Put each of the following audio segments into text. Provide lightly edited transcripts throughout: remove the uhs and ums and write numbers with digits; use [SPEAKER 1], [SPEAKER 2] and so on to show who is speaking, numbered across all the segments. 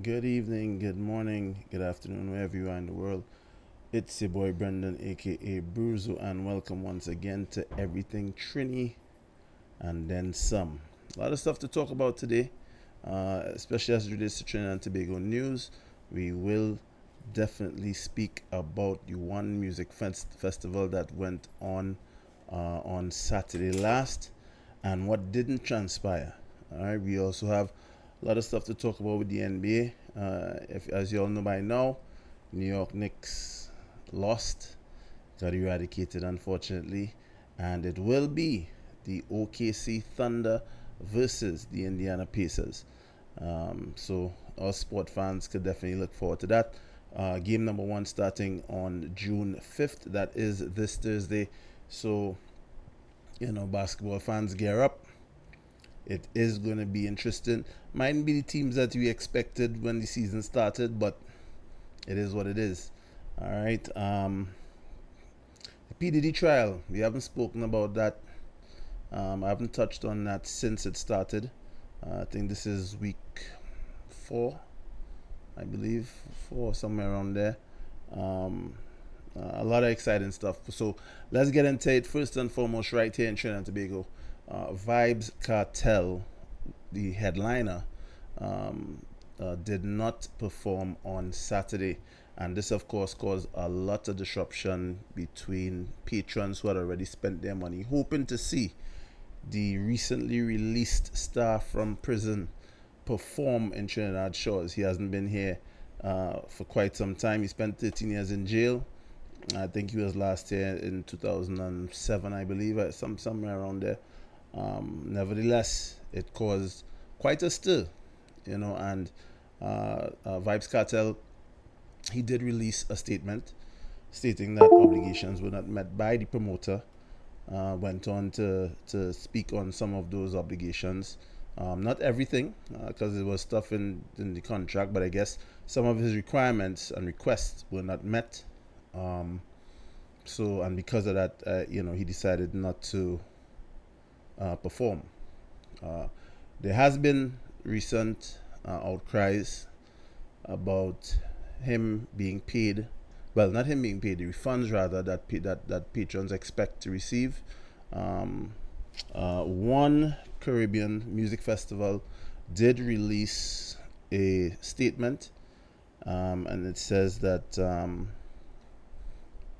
[SPEAKER 1] Good evening, good morning, good afternoon, wherever you are in the world. It's your boy Brendan, aka Bruzo, and welcome once again to Everything Trini and then some. A lot of stuff to talk about today, especially as it relates to Trinidad and Tobago news. We will definitely speak about the One Music Festival that went on Saturday last and what didn't transpire. All right, we also have a lot of stuff to talk about with the NBA. If, as you all know by now, New York Knicks lost, got eradicated, unfortunately, and it will be the OKC Thunder versus the Indiana Pacers. So, us sport fans could definitely look forward to that. Game number one starting on June 5th. That is this Thursday. So, basketball fans gear up. It is going to be interesting. Mightn't be the teams that we expected when the season started, but it is what it is. All right. The PDD trial. We haven't spoken about that. I haven't touched on that since it started. I think this is week 4, I believe, 4 somewhere around there. Um, a lot of exciting stuff. So let's get into it. First and foremost, right here in Trinidad and Tobago, Vybz Cartel, the headliner, did not perform on Saturday. And this, of course, caused a lot of disruption between patrons who had already spent their money, hoping to see the recently released star from prison perform in Trinidad Shores. He hasn't been here for quite some time. He spent 13 years in jail. I think he was last here in 2007, I believe, somewhere around there. Nevertheless, it caused quite a stir, and Vybz Cartel, he did release a statement stating that obligations were not met by the promoter. Went on to speak on some of those obligations. Not everything, because there was stuff in the contract, but I guess some of his requirements and requests were not met. Um, and because of that, he decided not to perform. Uh, there has been recent outcries about him being paid. Well, not him being paid, the refunds rather that patrons expect to receive. Um, one Caribbean music festival did release a statement, and it says that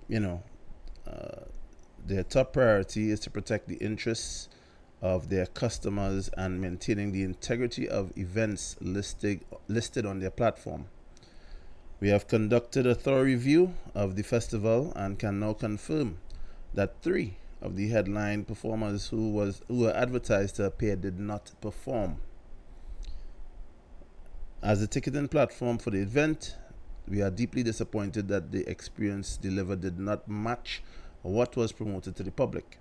[SPEAKER 1] you know uh, their top priority is to protect the interests of their customers and maintaining the integrity of events listed on their platform. We have conducted a thorough review of the festival and can now confirm that 3 of the headline performers who were advertised to appear did not perform. As the ticketing platform for the event, we are deeply disappointed that the experience delivered did not match what was promoted to the public.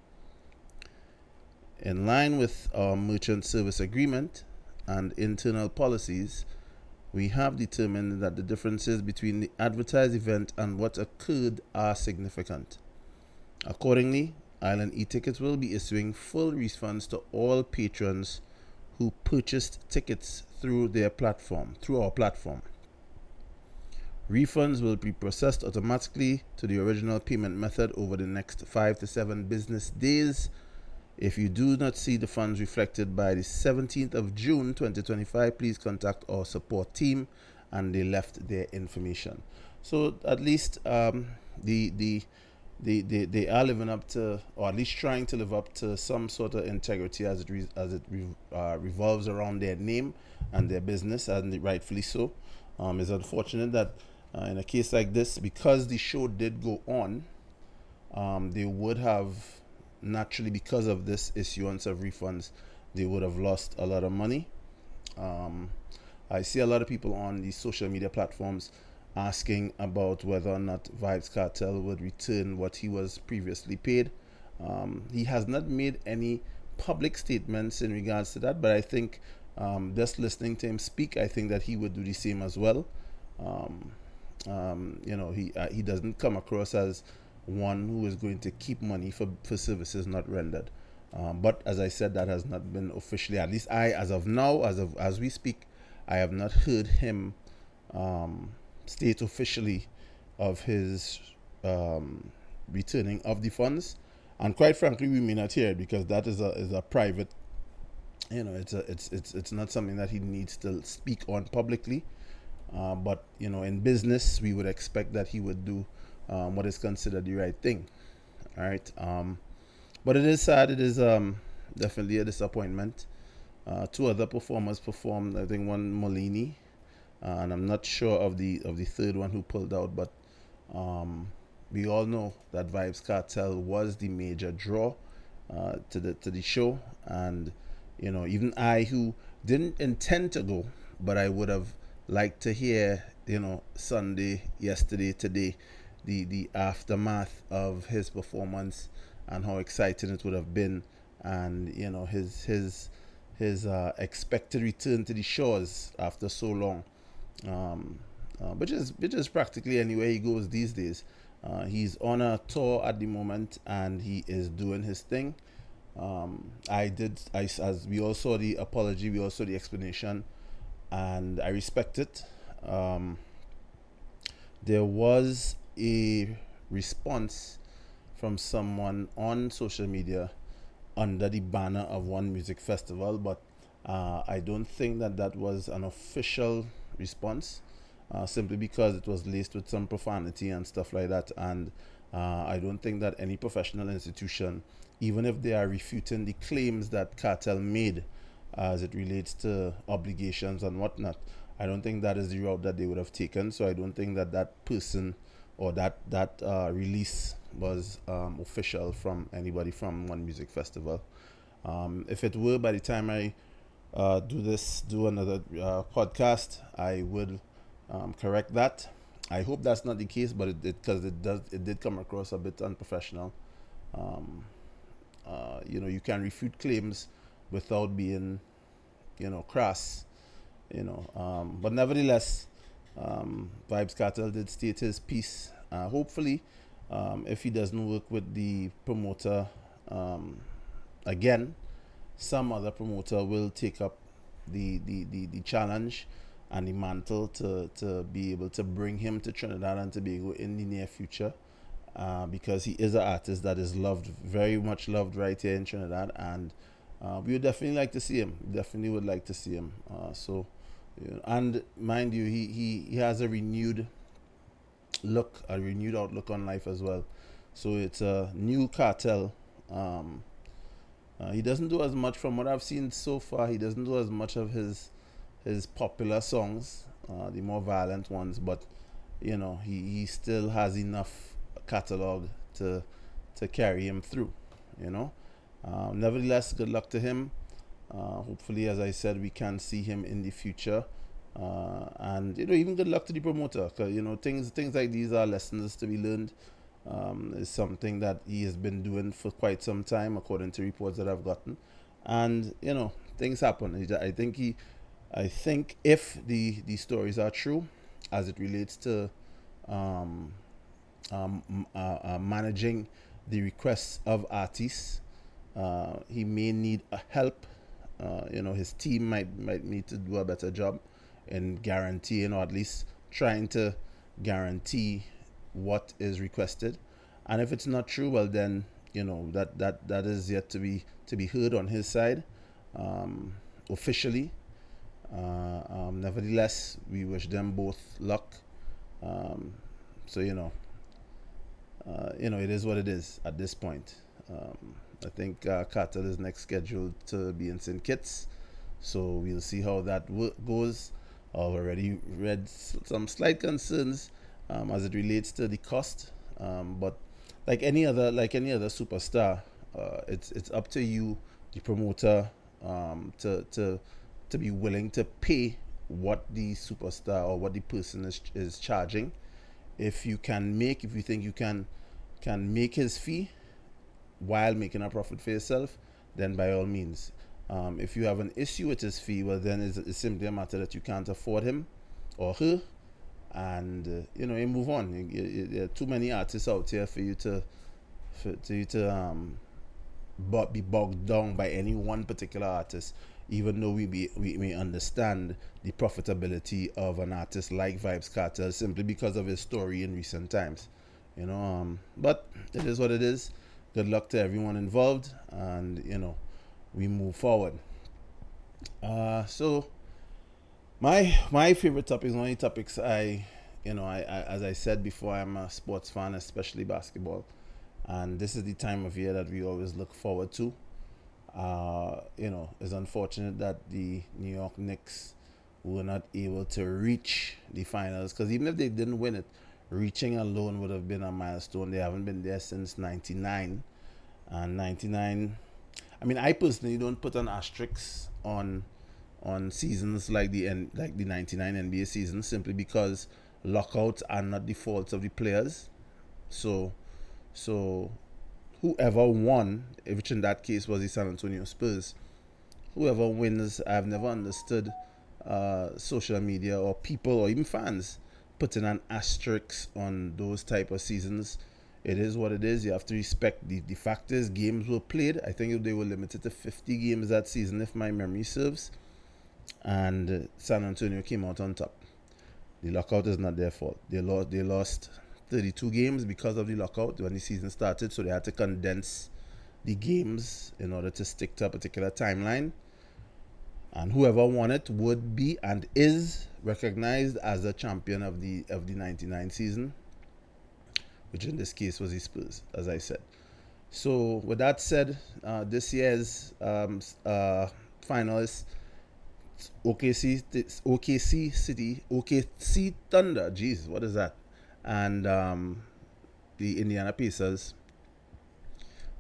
[SPEAKER 1] In line with our merchant service agreement and internal policies, we have determined that the differences between the advertised event and what occurred are significant. Accordingly, Island e-tickets will be issuing full refunds to all patrons who purchased tickets through our platform. Refunds will be processed automatically to the original payment method over the next 5 to 7 business days. If you do not see the funds reflected by the 17th of June 2025, please contact our support team, and they left their information. So at least they are living up to, or at least trying to live up to, some sort of integrity as it revolves around their name and their business, and rightfully so. It's unfortunate that in a case like this, because the show did go on, they would have naturally, because of this issuance of refunds, they would have lost a lot of money. Um, I see a lot of people on these social media platforms asking about whether or not Vybz Cartel would return what he was previously paid. He has not made any public statements in regards to that, but I think just listening to him speak, I think that he would do the same as well. Um, he doesn't come across as one who is going to keep money for services not rendered. But as I said, that has not been officially, at least as of now, as we speak, I have not heard him state officially of his returning of the funds. And quite frankly, we may not hear it because that is a private, it's not something that he needs to speak on publicly. But in business, we would expect that he would do what is considered the right thing. All right. But it is sad. It is definitely a disappointment. Two other performers performed. I think one Molini, and I'm not sure of the third one who pulled out. But we all know that Vybz Cartel was the major draw to the show, and even I, who didn't intend to go, but I would have liked to hear Sunday, yesterday, today, the aftermath of his performance and how exciting it would have been, and his expected return to the shores after so long, which is practically anywhere he goes these days. He's on a tour at the moment, and he is doing his thing. As we all saw the apology, we all saw the explanation, and I respect it. There was a response from someone on social media under the banner of one music festival, but I don't think that was an official response, simply because it was laced with some profanity and stuff like that. And I don't think that any professional institution, even if they are refuting the claims that Cartel made as it relates to obligations and whatnot, I don't think that is the route that they would have taken. So I don't think that person or that release was official from anybody from one music festival. If it were, by the time I do another podcast, I would correct that. I hope that's not the case, but because it did come across a bit unprofessional. You can refute claims without being, crass. But nevertheless, Vybz Cartel did state his piece. Hopefully, if he doesn't work with the promoter again, some other promoter will take up the challenge and the mantle to be able to bring him to Trinidad and Tobago in the near future, because he is an artist that is loved, very much loved right here in Trinidad, and we would definitely like to see him. Definitely would like to see him. And mind you, he has a renewed outlook on life as well. So it's a new Cartel. He doesn't do as much, from what I've seen so far. He doesn't do as much of his popular songs, the more violent ones, but he still has enough catalog to carry him through. Nevertheless, good luck to him. Hopefully, as I said, we can see him in the future. And even good luck to the promoter, because things like these are lessons to be learned. Is something that he has been doing for quite some time, according to reports that I've gotten. And things happen. I think if the stories are true, as it relates to managing the requests of artists, he may need a help. His team might need to do a better job in guaranteeing, or at least trying to guarantee what is requested. And if it's not true, well then that is yet to be heard on his side, officially. Nevertheless, we wish them both luck. So it is what it is at this point. I think Cartel is next scheduled to be in St. Kitts, so we'll see how that goes. I've already read some slight concerns as it relates to the cost, but like any other superstar, it's up to you, the promoter, to be willing to pay what the superstar or what the person is charging. If you think you can make his fee while making a profit for yourself, then by all means. If you have an issue with his fee, well then it's simply a matter that you can't afford him or her, and you move on. There are too many artists out here for you to be bogged down by any one particular artist. even though we may understand the profitability of an artist like Vybz Kartel simply because of his story in recent times. But it is what it is. Good luck to everyone involved, and we move forward. So my favorite topics, one of the topics I as I said before, I'm a sports fan, especially basketball, and this is the time of year that we always look forward to. It's unfortunate that the New York Knicks were not able to reach the finals, because even if they didn't win it, reaching alone would have been a milestone. They haven't been there since '99, and '99. I mean, I personally don't put an asterisk on seasons like the '99 NBA season, simply because lockouts are not the fault of the players. So so whoever won, which in that case was the San Antonio Spurs, whoever wins, I've never understood social media or people or even fans putting an asterisk on those type of seasons. It is what it is. You have to respect the fact is games were played. I think they were limited to 50 games that season, if my memory serves. And San Antonio came out on top. The lockout is not their fault. They lost 32 games because of the lockout when the season started, so they had to condense the games in order to stick to a particular timeline. And whoever won it would be and is recognized as the champion of the '99 season, which in this case was the Spurs, as I said. So with that said, this year's finalists: OKC City, OKC Thunder. Jeez, what is that? And the Indiana Pacers.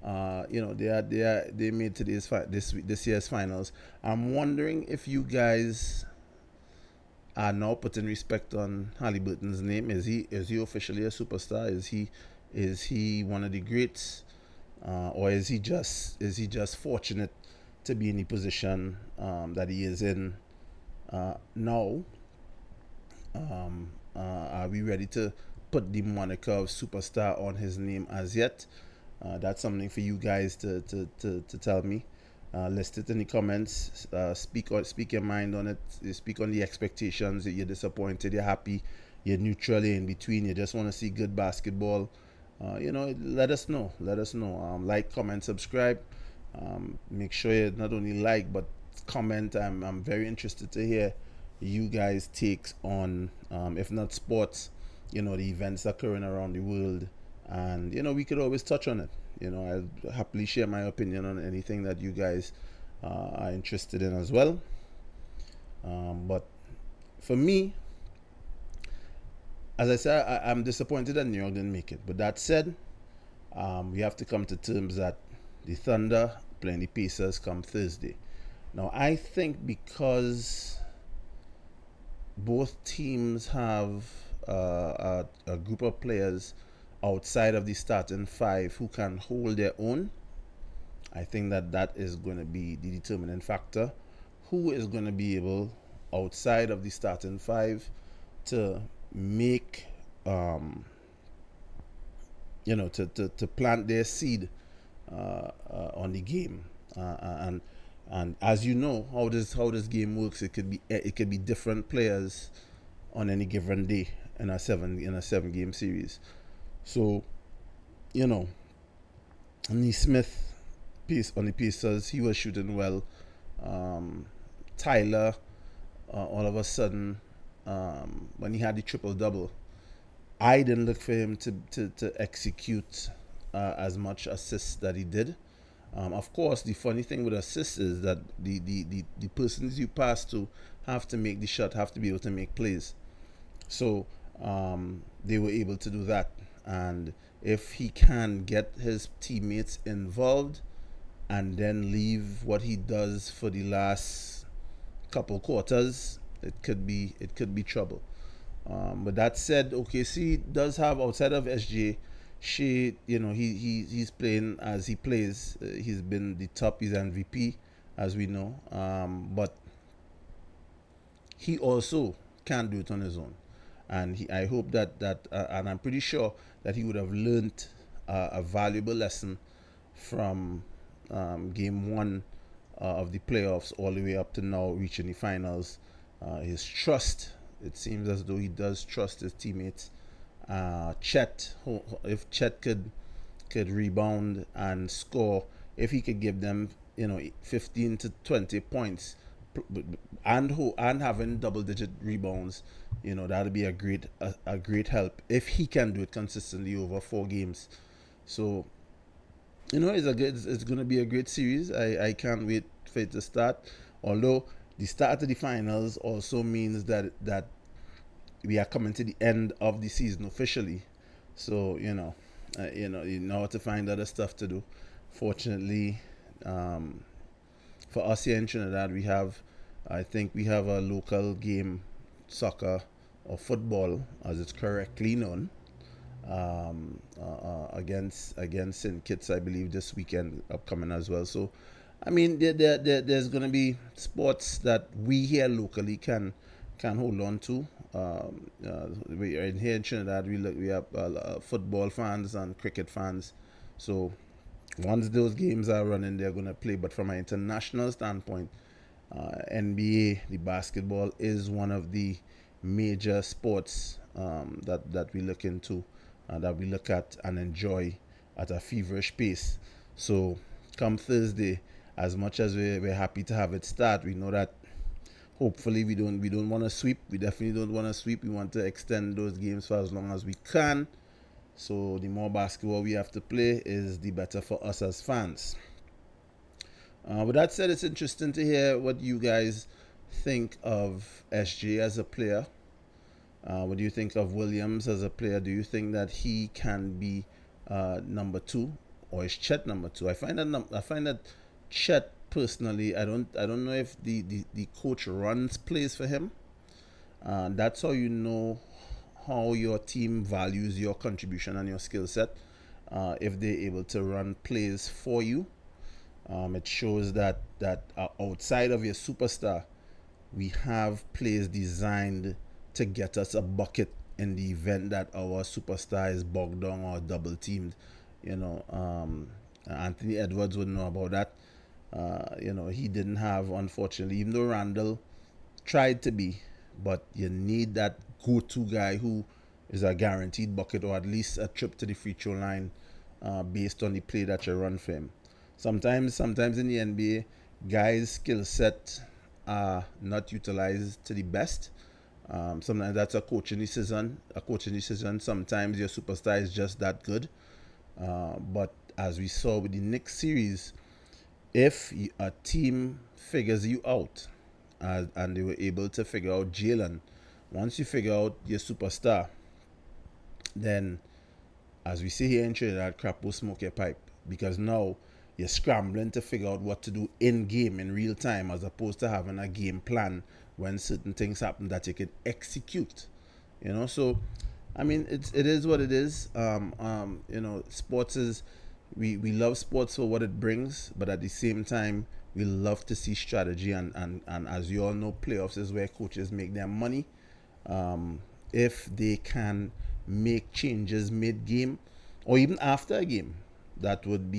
[SPEAKER 1] They made this year's finals. I'm wondering if you guys are now putting respect on Halliburton's name. Is he officially a superstar? Is he one of the greats, or is he just fortunate to be in the position that he is in now? Are we ready to put the moniker of superstar on his name as yet? That's something for you guys to tell me. List it in the comments. Speak your mind on it. Speak on the expectations. You're disappointed, you're happy, you're neutral, you're in between. You just want to see good basketball. Let us know. Let us know. Like, comment, subscribe. Make sure you not only like but comment. I'm very interested to hear you guys' takes on, if not sports, the events occurring around the world, and we could always touch on it. I'll happily share my opinion on anything that you guys are interested in as well. But for me, as I said, I'm disappointed that New York didn't make it. But that said, we have to come to terms that the Thunder playing the Pacers come Thursday. Now, I think because both teams have a group of players outside of the starting five who can hold their own, I think that is going to be the determining factor. Who is going to be able, outside of the starting five, to make to plant their seed on the game, and as you know how this game works, it could be different players on any given day in a seven game series. So, Smith piece on the Pacers, he was shooting well. Tyler, all of a sudden, when he had the triple double, I didn't look for him to execute as much assists that he did. Of course, the funny thing with assists is that the persons you pass to have to make the shot, have to be able to make plays. So they were able to do that. And if he can get his teammates involved and then leave what he does for the last couple quarters, it could be trouble. But that said, OKC does have, outside of SJ, he's playing as he plays. He's been the top. He's MVP, as we know. But he also can't do it on his own, and I hope that and I'm pretty sure that he would have learned a valuable lesson from game one of the playoffs all the way up to now reaching the finals. His trust, it seems as though he does trust his teammates. Chet, if Chet could rebound and score, if he could give them 15 to 20 points, and having double digit rebounds, that'd be a great help if he can do it consistently over 4 games. So it's going to be a great series. I can't wait for it to start. Although the start of the finals also means that we are coming to the end of the season officially. So you know how to find other stuff to do. Fortunately, um, for us here in Trinidad, I think we have a local game, soccer or football, as it's correctly known, against St. Kitts, I believe, this weekend upcoming as well. So, I mean, there's going to be sports that we here locally can hold on to. We are in here in Trinidad. We have football fans and cricket fans. So once those games are running, they're going to play. But from an international standpoint, NBA, the basketball is one of the major sports that we look into, that we look at and enjoy at a feverish pace. So, come Thursday, as much as we're happy to have it start, we know that hopefully we don't want to sweep. We definitely don't want to sweep. We want to extend those games for as long as we can. So, the more basketball we have to play is the better for us as fans. With that said, it's interesting to hear what you guys think of SJ as a player. What do you think of Williams as a player? Do you think that he can be number two, or is Chet number two? I find that Chet personally, I don't know if the coach runs plays for him. That's how you know how your team values your contribution and your skill set. If they're able to run plays for you, it shows that outside of your superstar, we have plays designed to get us a bucket in the event that our superstar is bogged down or double teamed. Anthony Edwards would know about that. He didn't have, unfortunately, even though Randall tried to be, but you need that go-to guy who is a guaranteed bucket or at least a trip to the free throw line, based on the play that you run for him. Sometimes in the NBA, guys' skill set are not utilized to the best. Sometimes that's a coaching decision. Sometimes your superstar is just that good. But as we saw with the Knicks series, if a team figures you out, and they were able to figure out Jalen, once you figure out your superstar, then, as we see here in Trinidad, crap will smoke your pipe, because now you're scrambling to figure out what to do in game in real time, as opposed to having a game plan when certain things happen that you can execute. So I mean, it is what it is. Sports is, we love sports for what it brings, but at the same time, we love to see strategy, and as you all know, playoffs is where coaches make their money. If they can make changes mid game or even after a game, that would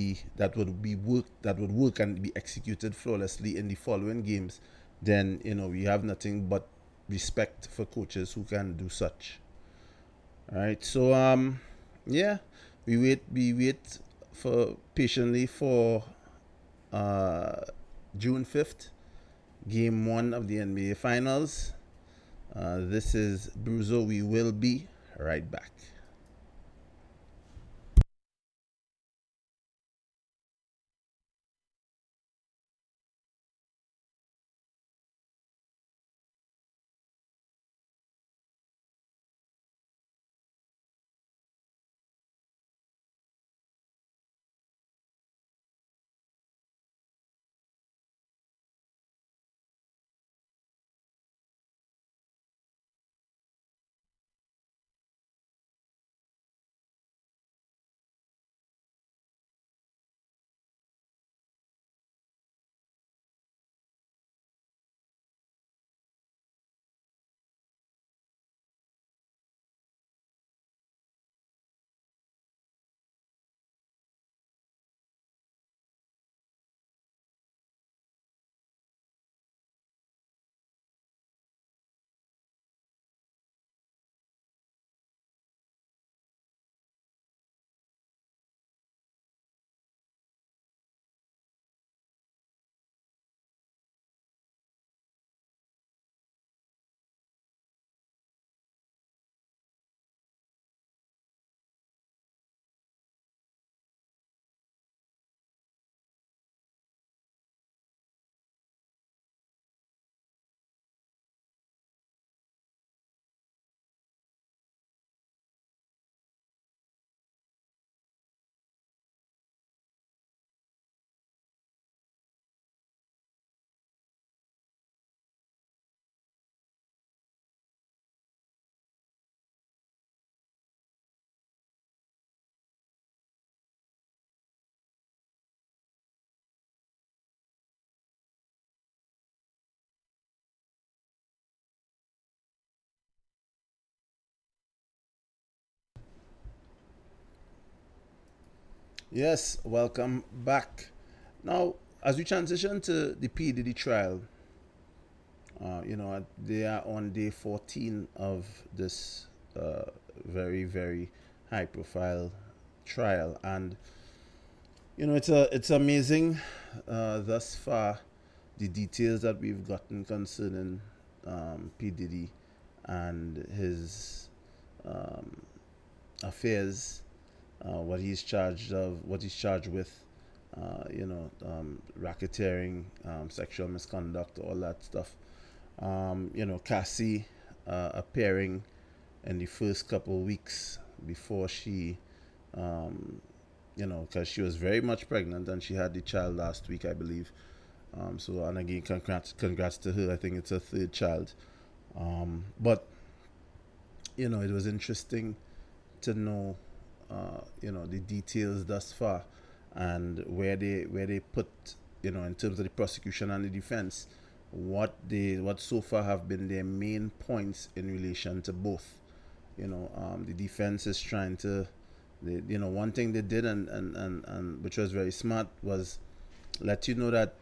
[SPEAKER 1] work and be executed flawlessly in the following games, then we have nothing but respect for coaches who can do such. All right. So yeah, we wait for patiently for uh June 5th, game 1 of the NBA Finals. This is Bruzo. We will be right back. Yes, welcome back. Now, as we transition to the P. Diddy trial, they are on day 14 of this very, very high profile trial. And, it's amazing thus far the details that we've gotten concerning P. Diddy and his um, affairs, what he's charged with, racketeering, sexual misconduct, all that stuff. Cassie appearing in the first couple of weeks before she, um, because she was very much pregnant and she had the child last week, I believe. And again, congrats to her. I think it's her third child. But it was interesting to know, the details thus far, and where they put, in terms of the prosecution and the defense, what so far have been their main points in relation to both. The defense is trying to, one thing they did, and which was very smart, was let you know that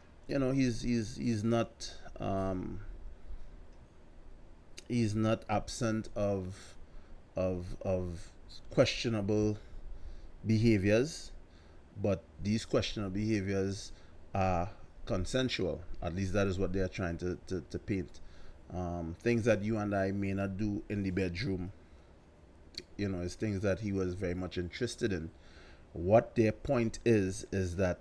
[SPEAKER 1] he's not absent of questionable behaviors, but these questionable behaviors are consensual. At least that is what they are trying to paint. Things that you and I may not do in the bedroom, is things that he was very much interested in. What their point is that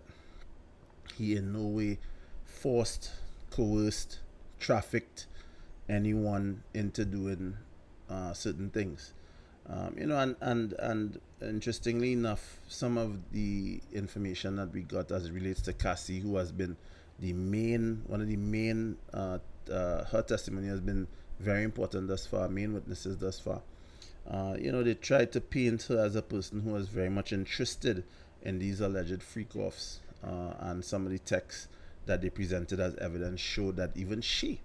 [SPEAKER 1] he in no way forced, coerced, trafficked anyone into doing certain things. And interestingly enough, some of the information that we got as it relates to Cassie, who has been one of the main, her testimony has been very important thus far, main witnesses thus far. They tried to paint her as a person who was very much interested in these alleged freak offs, and some of the texts that they presented as evidence showed that even she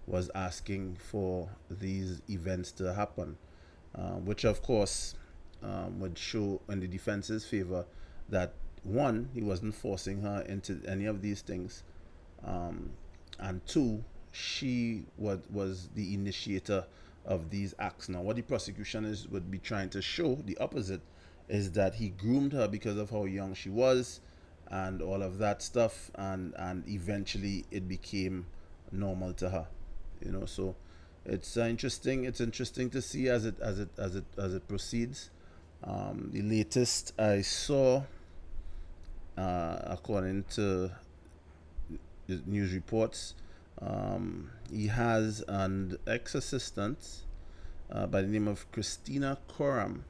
[SPEAKER 1] was asking for these events to happen, which of course would show in the defense's favor that, one, he wasn't forcing her into any of these things, um, and two, she was the initiator of these acts. Now, what the prosecution would be trying to show, the opposite, is that he groomed her because of how young she was, and all of that stuff, and eventually it became normal to her. So it's interesting to see as it proceeds. The latest I saw, according to news reports, he has an ex-assistant by the name of Christina Coram,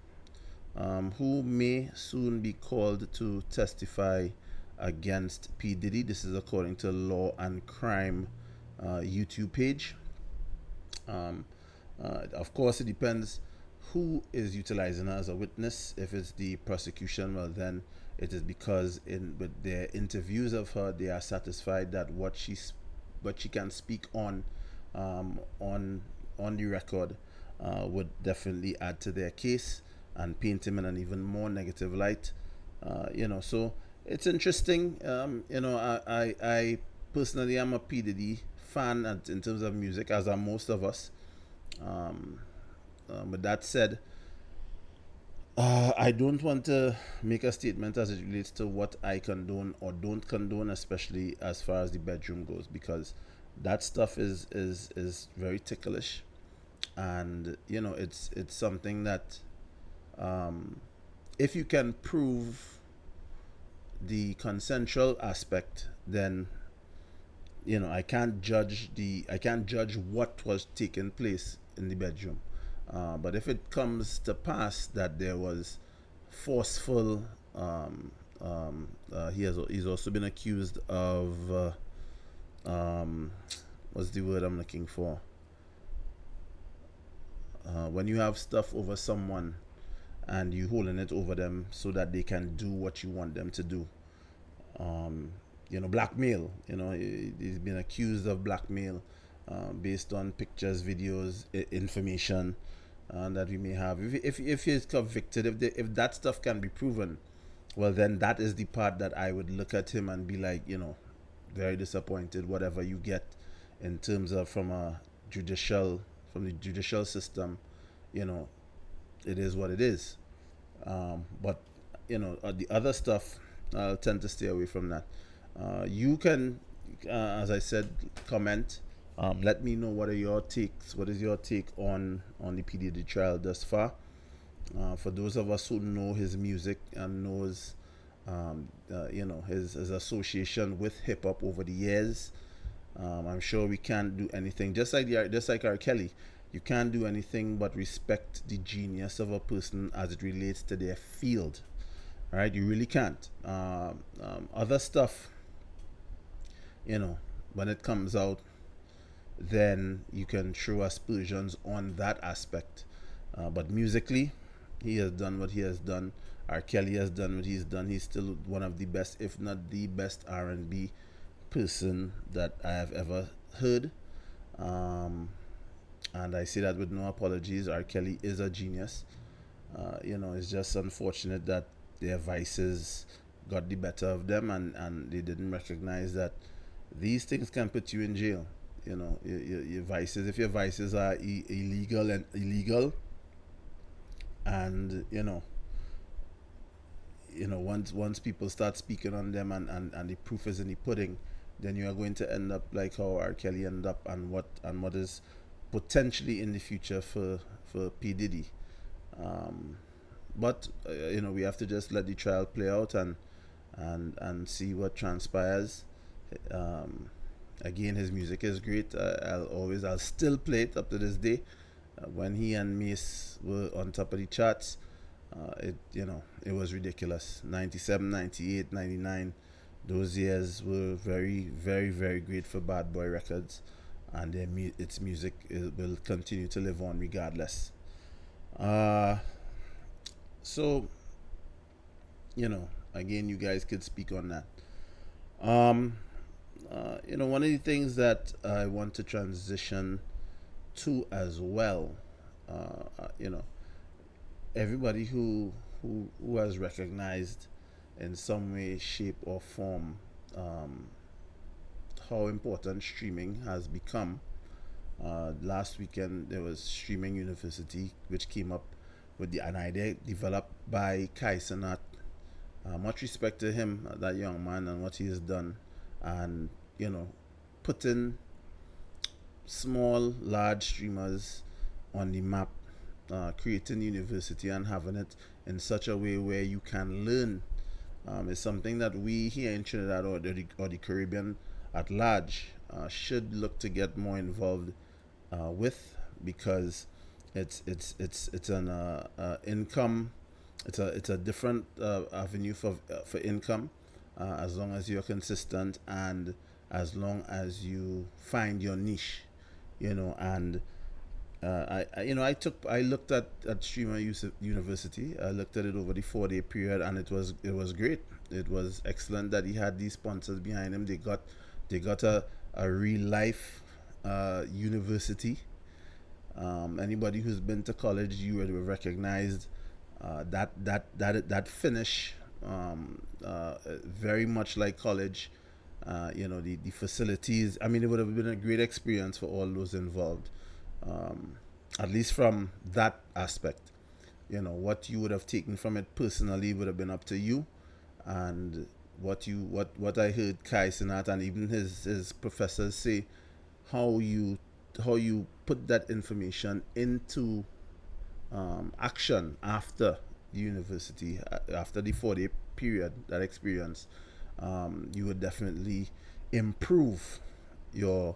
[SPEAKER 1] who may soon be called to testify against P. Diddy. This is according to Law and Crime YouTube page. Um, of course, it depends who is utilizing her as a witness. If it's the prosecution, well, then it is because with their interviews of her, they are satisfied that what she can speak on the record would definitely add to their case and paint him in an even more negative light. So it's interesting. I personally am a P Diddy fan in terms of music, as are most of us. Um, with that said, I don't want to make a statement as it relates to what I condone or don't condone, especially as far as the bedroom goes, because that stuff is very ticklish, and it's something that, um, if you can prove the consensual aspect, then I can't judge what was taking place in the bedroom. But if it comes to pass that there was forceful, he's also been accused of, what's the word I'm looking for? When you have stuff over someone and you holding it over them so that they can do what you want them to do. Um, Blackmail. He's been accused of blackmail, based on pictures, videos, information that we may have. If he's convicted, if that stuff can be proven, well, then that is the part that I would look at him and be like, you know, very disappointed. Whatever you get in terms of judicial from the judicial system, you know, it is what it is. But you know, the other stuff, I'll tend to stay away from that. You can, as I said, comment. Let me know what are your takes. What is your take on the PDD trial thus far? For those of us who know his music and knows, you know, his association with hip hop over the years, I'm sure we can't do anything. Just like R. Kelly, you can't do anything but respect the genius of a person as it relates to their field. All right, you really can't. Other stuff, you know, when it comes out, then you can throw aspersions on that aspect. But musically, he has done what he has done. R. Kelly has done what he's done. He's still one of the best, if not the best, R&B person that I have ever heard. Um, and I say that with no apologies. R. Kelly is a genius. You know, it's just unfortunate that their vices got the better of them, and they didn't recognize that these things can put you in jail. You know, your vices, if your vices are illegal, and once people start speaking on them, and the proof is in the pudding, then you are going to end up like how R. Kelly ended up, and what is potentially in the future for P Diddy. Um, but you know, we have to just let the trial play out, and see what transpires. Um, Again, his music is great. I'll still play it up to this day. When he and Mace were on top of the charts, it was ridiculous. 97, 98, 99, those years were very, very, very great for Bad Boy Records, and its music will continue to live on regardless. Uh, so, you know, again, you guys could speak on that. Um, one of the things that I want to transition to as well, you know, everybody who has recognized in some way, shape, or form um, how important streaming has become. Last weekend there was Streaming University, which came up with an idea developed by Kai Sanat. Much respect to him, that young man, and what he has done, and you know, putting small, large streamers on the map, creating university and having it in such a way where you can learn, is something that we here in Trinidad, or the Caribbean at large, should look to get more involved with, because it's an income. It's a different avenue for income, as long as you're consistent, and as long as you find your niche, and I looked at University. I looked at it over the 4 day period, and it was great. It was excellent that he had these sponsors behind him. They got a real life university. Anybody who's been to college, you would have recognized that finish, very much like college. The facilities. I mean, it would have been a great experience for all those involved. Um, at least from that aspect. What you would have taken from it personally would have been up to you, and what I heard Kai Sinat and even his professors say, how you put that information into action after the university, after the 4 day period, that experience, you would definitely improve your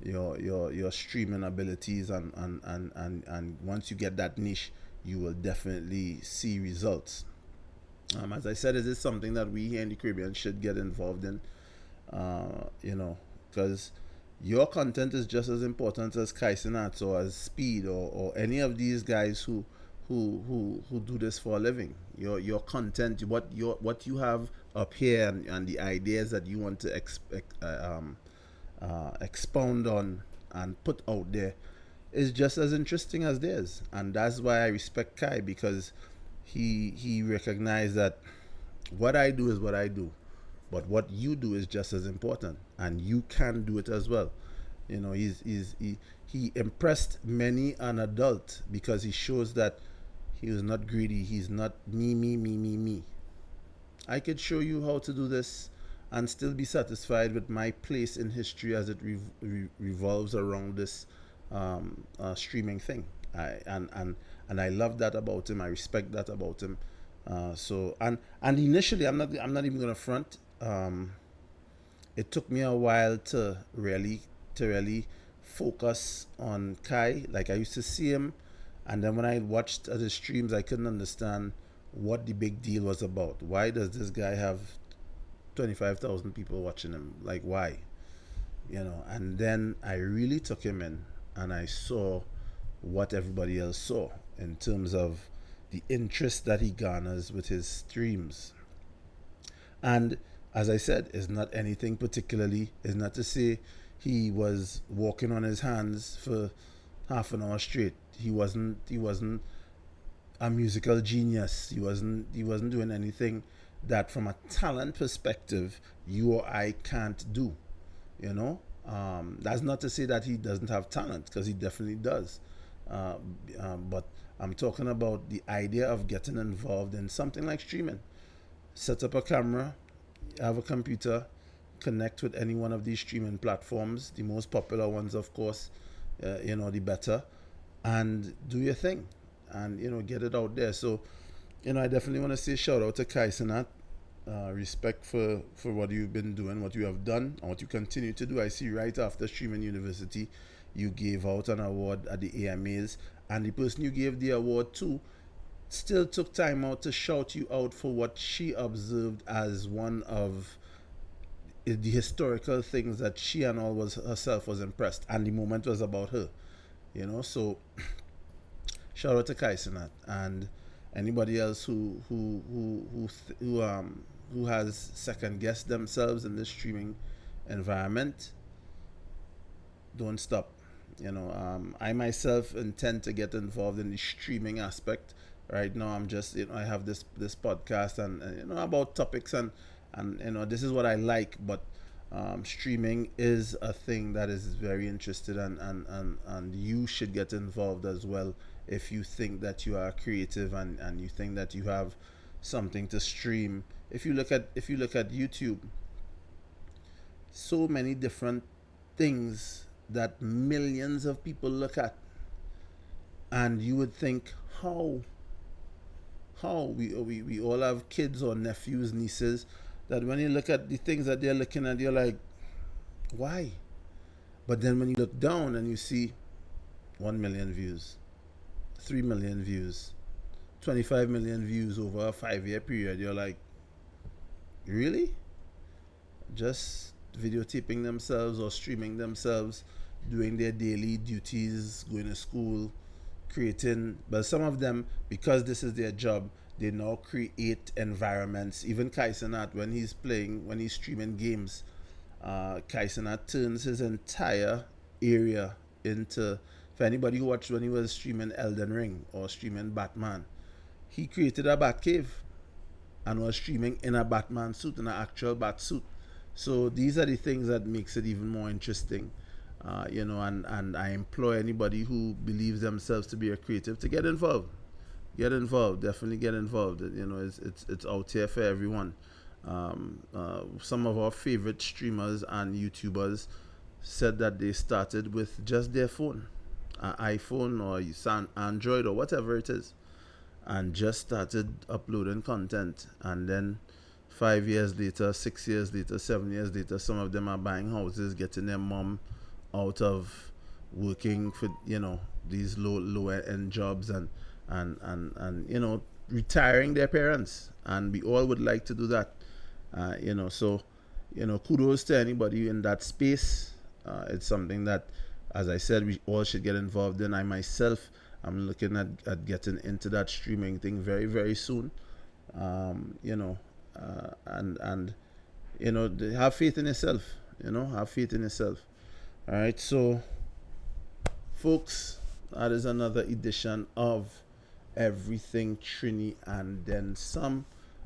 [SPEAKER 1] your streaming abilities, and once you get that niche, you will definitely see results. As I said, it is something that we here in the Caribbean should get involved in, because your content is just as important as Kaisenats or as Speed, or any of these guys who do this for a living. Your content, what you have up here, and the ideas that you want to expound on and put out there is just as interesting as theirs, and that's why I respect Kai, because he recognized that What I do is what I do, but what you do is just as important, and you can do it as well. He impressed many an adult because he shows that he was not greedy. He's not me, me, me, me, me. I could show you how to do this and still be satisfied with my place in history as it revolves around this streaming thing. And I love that about him. I respect that about him. And initially, I'm not even gonna front. It took me a while to really focus on Kai. Like I used to see him, and then when I watched the streams, I couldn't understand what the big deal was about. Why does this guy have 25,000 people watching him? Like why? And then I really took him in, and I saw what everybody else saw in terms of the interest that he garners with his streams. And as I said, it's not anything particularly. It's not to say he was walking on his hands for half an hour straight. He wasn't a musical genius. He wasn't doing anything that from a talent perspective you or I can't do. That's not to say that he doesn't have talent, because he definitely does. Uh, but I'm talking about the idea of getting involved in something like streaming. Set up a camera, have a computer, connect with any one of these streaming platforms, the most popular ones, of course, the better, and do your thing, and get it out there. So, I definitely want to say shout out to Kai Sinat. Respect for what you've been doing, what you have done, and what you continue to do. I see right after Streaming University, you gave out an award at the AMAs, and the person you gave the award to still took time out to shout you out for what she observed as one of the historical things that she and all was herself was impressed, and the moment was about her. So shout out to Kaisenat and anybody else who has second guessed themselves in this streaming environment. Don't stop. I myself intend to get involved in the streaming aspect. Right now, I'm just I have this podcast and about topics, and this is what I like. But streaming is a thing that is very interested, and you should get involved as well if you think that you are creative, and you think that you have something to stream. If you look at YouTube, so many different things that millions of people look at, and you would think how we all have kids or nephews, nieces, that when you look at the things that they're looking at, you're like, why? But then when you look down and you see 1 million views, 3 million views, 25 million views over a 5 year period, you're like, really? Just videotaping themselves or streaming themselves, doing their daily duties, going to school, creating. But some of them, because this is their job, they now create environments. Even Kaisenat, when he's streaming games, Kaisenat turns his entire area into. For anybody who watched when he was streaming Elden Ring or streaming Batman, he created a Bat cave and was streaming in a Batman suit, in an actual bat suit. So these are the things that makes it even more interesting. And I implore anybody who believes themselves to be a creative to get involved. Get involved, definitely get involved. It's out here for everyone. Some of our favorite streamers and YouTubers said that they started with just their phone, an iPhone or Android or whatever it is, and just started uploading content. And then 5 years later, 6 years later, 7 years later, some of them are buying houses, getting their mom out of working for these lower end jobs, and retiring their parents. And we all would like to do that. So kudos to anybody in that space. It's something that, as I said, we all should get involved in. I myself, I'm looking at getting into that streaming thing very, very soon. And have faith in yourself. Have faith in yourself. All right, so folks, that is another edition of Everything Trini and Then Some.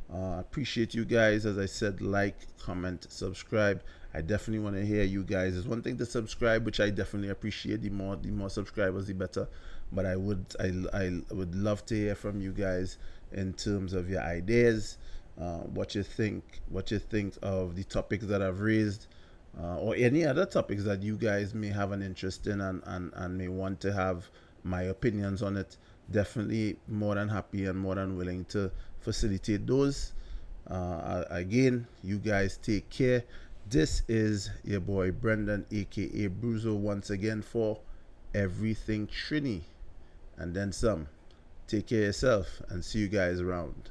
[SPEAKER 1] Appreciate you guys. As I said, like, comment, subscribe. I definitely want to hear you guys. It's one thing to subscribe, which I definitely appreciate. The more subscribers, the better. But I would love to hear from you guys in terms of your ideas, what you think of the topics that I've raised, or any other topics that you guys may have an interest in, and may want to have my opinions on it. Definitely more than happy and more than willing to facilitate those. Again, you guys take care. This is your boy Brendan, aka Bruzo, once again for everything Trini and then some. Take care of yourself and see you guys around.